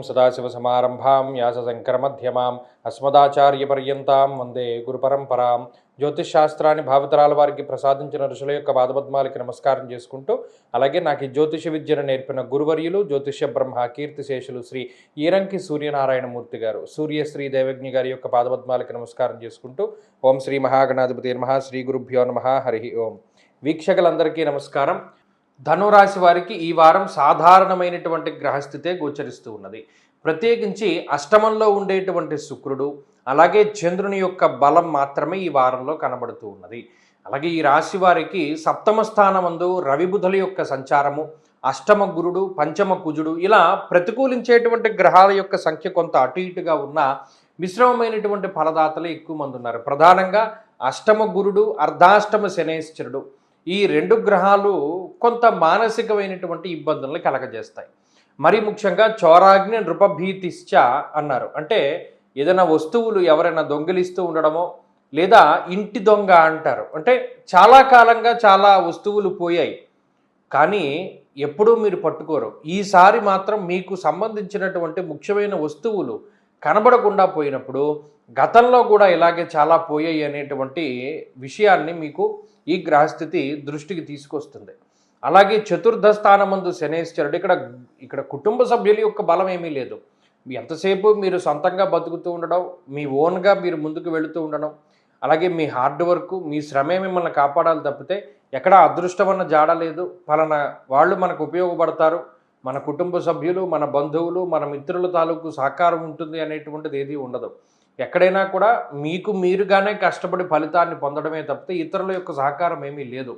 సదాశివసమారంభాం వ్యాసశంకరమధ్యమాం అస్మదాచార్యపర్యంతాం వందే గురుపరంపరాం. జ్యోతిష్ శాస్త్రాన్ని భావితరాల వారికి ప్రసాదించిన ఋషుల యొక్క పాదపద్మాలకి నమస్కారం చేసుకుంటూ, అలాగే నాకు ఈ జ్యోతిష విద్యను నేర్పిన గురువర్యులు జ్యోతిష్య బ్రహ్మ కీర్తిశేషులు శ్రీ ఈరంకి సూర్యనారాయణమూర్తి గారు, సూర్యశ్రీ దేవజ్ఞ గారి యొక్క పాదపద్మాలకి నమస్కారం చేసుకుంటూ, ఓం శ్రీ మహాగణాధిపతి నమః, శ్రీ గురుభ్యో నమః, హరి ఓం. వీక్షకులందరికీ నమస్కారం. ధనురాశి వారికి ఈ వారం సాధారణమైనటువంటి గ్రహస్థితే గోచరిస్తూ ఉన్నది. ప్రత్యేకించి అష్టమంలో ఉండేటువంటి శుక్రుడు, అలాగే చంద్రుని యొక్క బలం మాత్రమే ఈ వారంలో కనబడుతూ ఉన్నది. అలాగే ఈ రాశి వారికి సప్తమ స్థానమందు రవి బుధుల యొక్క సంచారము, అష్టమ గురుడు, పంచమ కుజుడు, ఇలా ప్రతికూలించేటువంటి గ్రహాల యొక్క సంఖ్య కొంత అటు ఇటుగా ఉన్న మిశ్రమమైనటువంటి ఫలదాతలు ఎక్కువ మంది ఉన్నారు. ప్రధానంగా అష్టమ గురుడు, అర్ధాష్టమ శనేశ్వరుడు, ఈ రెండు గ్రహాలు కొంత మానసికమైనటువంటి ఇబ్బందులను కలగజేస్తాయి. మరి ముఖ్యంగా చోరాగ్ని నృపభీతిశ్చ అన్నారు. అంటే ఏదైనా వస్తువులు ఎవరైనా దొంగిలిస్తూ ఉండడమో, లేదా ఇంటి దొంగ అంటారు. అంటే చాలా కాలంగా చాలా వస్తువులు పోయాయి, కానీ ఎప్పుడూ మీరు పట్టుకోరు. ఈసారి మాత్రం మీకు సంబంధించినటువంటి ముఖ్యమైన వస్తువులు కనబడకుండా పోయినప్పుడు, గతంలో కూడా ఇలాగే చాలా పోయాయి అనేటువంటి విషయాన్ని మీకు ఈ గ్రహస్థితి దృష్టికి తీసుకొస్తుంది. అలాగే చతుర్థ స్థానమందు శనేశ్వరుడు, ఇక్కడ కుటుంబ సభ్యుల యొక్క బలం ఏమీ లేదు. ఎంతసేపు మీరు సొంతంగా బతుకుతూ ఉండడం, మీ ఓన్గా మీరు ముందుకు వెళుతూ ఉండడం, అలాగే మీ హార్డ్ వర్క్, మీ శ్రమే మిమ్మల్ని కాపాడాలి తప్పితే ఎక్కడ అదృష్టం అన్న జాడలేదు. పలానా వాళ్ళు మనకు ఉపయోగపడతారు, మన కుటుంబ సభ్యులు, మన బంధువులు, మన మిత్రుల తాలూకు సహకారం ఉంటుంది అనేటువంటిది ఏది ఉండదు. ఎక్కడైనా కూడా మీకు మీరుగానే కష్టపడి ఫలితాన్ని పొందడమే తప్పితే ఇతరుల యొక్క సహకారం ఏమీ లేదు.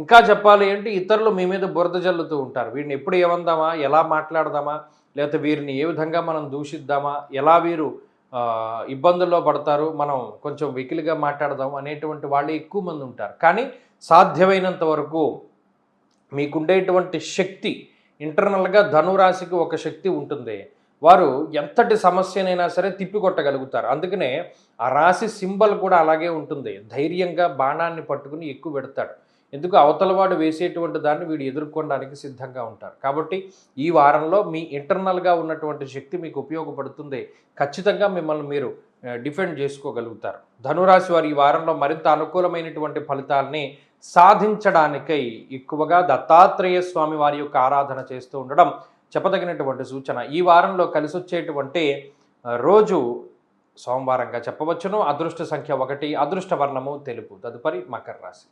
ఇంకా చెప్పాలి అంటే ఇతరులు మీ మీద బురద జల్లుతూ ఉంటారు. వీరిని ఎప్పుడు ఏమందామా, ఎలా మాట్లాడదామా, లేకపోతే వీరిని ఏ విధంగా మనం దూషిద్దామా, ఎలా వీరు ఇబ్బందుల్లో పడతారు, మనం కొంచెం వెకిలిగా మాట్లాడదాం అనేటువంటి వాళ్ళు ఎక్కువ మంది ఉంటారు. కానీ సాధ్యమైనంత వరకు మీకుండేటువంటి శక్తి, ఇంటర్నల్గా ధనురాశికి ఒక శక్తి ఉంటుంది. వారు ఎంతటి సమస్యనైనా సరే తిప్పికొట్టగలుగుతారు. అందుకనే ఆ రాశి సింబల్ కూడా అలాగే ఉంటుంది. ధైర్యంగా బాణాన్ని పట్టుకుని ఎక్కువ పెడతాడు. ఎందుకు అవతలవాడు వేసేటువంటి దాన్ని వీడు ఎదుర్కొనడానికి సిద్ధంగా ఉంటారు. కాబట్టి ఈ వారంలో మీ ఇంటర్నల్గా ఉన్నటువంటి శక్తి మీకు ఉపయోగపడుతుంది. ఖచ్చితంగా మిమ్మల్ని మీరు డిఫెండ్ చేసుకోగలుగుతారు. ధనురాశి వారు ఈ వారంలో మరింత అనుకూలమైనటువంటి ఫలితాలని సాధించడానికై ఎక్కువగా దత్తాత్రేయ స్వామి వారి యొక్క ఆరాధన చేస్తూ ఉండడం చెప్పదగినటువంటి సూచన. ఈ వారంలో కలిసి వచ్చేటువంటి రోజు సోమవారంగా చెప్పవచ్చును. అదృష్ట సంఖ్య 1, అదృష్ట వర్ణము తెలుపు. తదుపరి మకర రాశి.